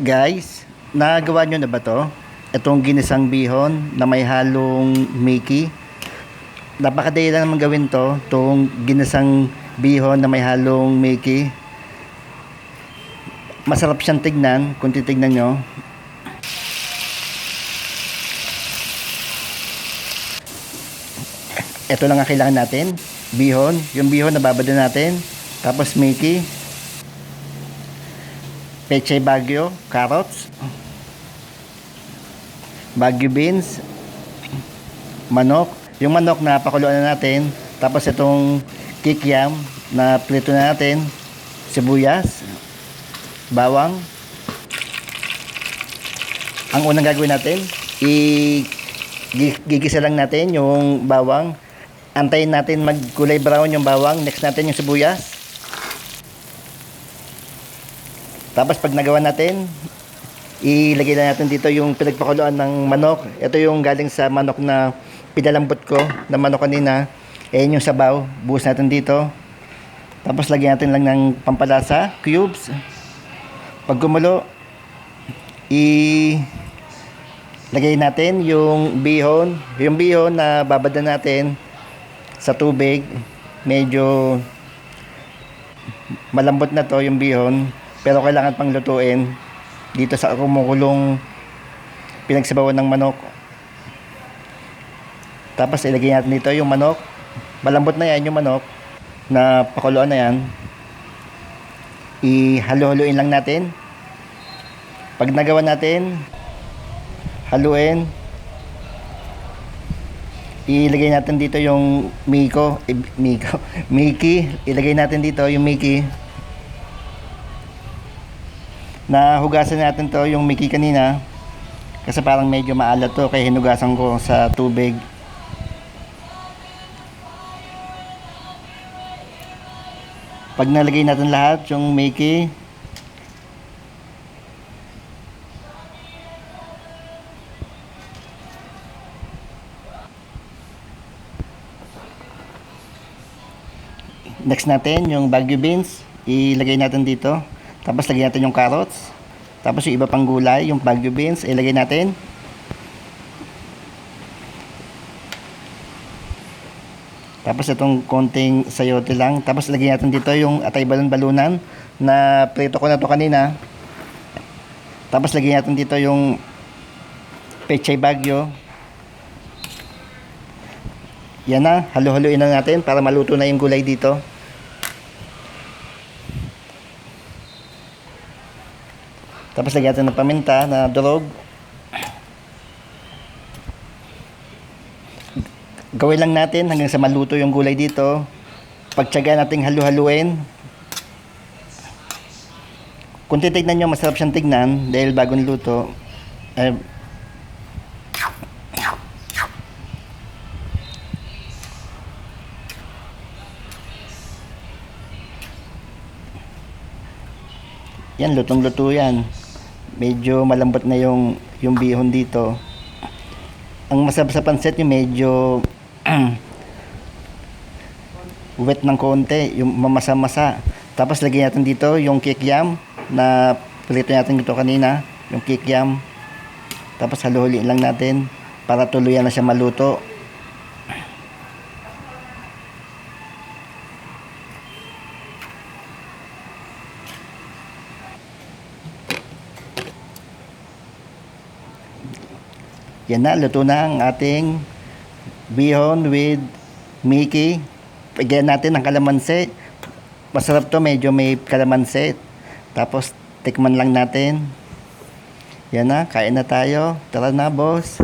Guys, nagawa nyo na ba to? Itong ginisang bihon na may halong Mickey. Napakadali lang naman gawin to. Itong ginisang bihon na may halong Mickey. Masarap siyang tignan kung titignan nyo. Ito lang ang kailangan natin. Bihon. Yung bihon na babado natin. Tapos Mickey. Pechay Baguio, carrots, Baguio beans, manok. Yung manok na pakuluan na natin. Tapos itong kikiam na prito na natin. Sibuyas, bawang. Ang unang gagawin natin, gigisa lang natin yung bawang. Antayin natin magkulay brown yung bawang. Next natin yung sibuyas. Tapos pag nagawa natin, ilagay na natin dito yung pinagpakuluan ng manok. Ito yung galing sa manok na pinalambot ko na manok kanina. Ayan yung sabaw. Buhos natin dito. Tapos lagyan natin lang ng pampalasa, cubes. Pag gumulo, ilagay natin yung bihon. Yung bihon na babad na natin sa tubig. Medyo malambot na to yung bihon. Pero kailangan pang lutuin dito sa kumukulong pinagsabawan ng manok. Tapos ilagay natin dito yung manok. Malambot na yan yung manok na pakuluan na yan. Ihalo-haluin lang natin. Pag nagawa natin, haluin. Ilagay natin dito yung Mickey. Ilagay natin dito yung Mickey. Nahugasan natin to yung Mickey kanina kasi parang medyo maalat to kaya hinugasan ko sa tubig. Pag nalagay natin lahat yung Mickey, next natin yung Baguio beans, ilagay natin dito. Tapos lagyan natin yung carrots. Tapos yung iba pang gulay, yung Baguio beans, ilagay natin. Tapos itong konting sayote lang. Tapos lagyan natin dito yung atay balon-balunan na prito ko na to kanina. Tapos lagyan natin dito yung pechay Baguio. Yan na, halo-haloin na natin para maluto na yung gulay dito. Tapos lagyan natin ng paminta na durog. Gawin lang natin hanggang sa maluto yung gulay dito. Pagtiyagaan natin halu-haluin. Kung titignan nyo, masarap siyang tignan dahil bagong luto. Yan, lutong-luto yan. Medyo malambot na yung bihon dito. Ang masarap sa pansit yung medyo wet ng konti, yung mamasa-masa. Tapos lagyan natin dito yung kikiam na prito natin dito kanina, yung kikiam. Tapos haluhuli lang natin para tuluyan na siya maluto. Yan na, luto na ang ating bihon with Mickey. Pagyan natin ng kalamansi. Masarap to, medyo may kalamansi. Tapos tikman lang natin. Yan na, kain na tayo. Tara na, boss.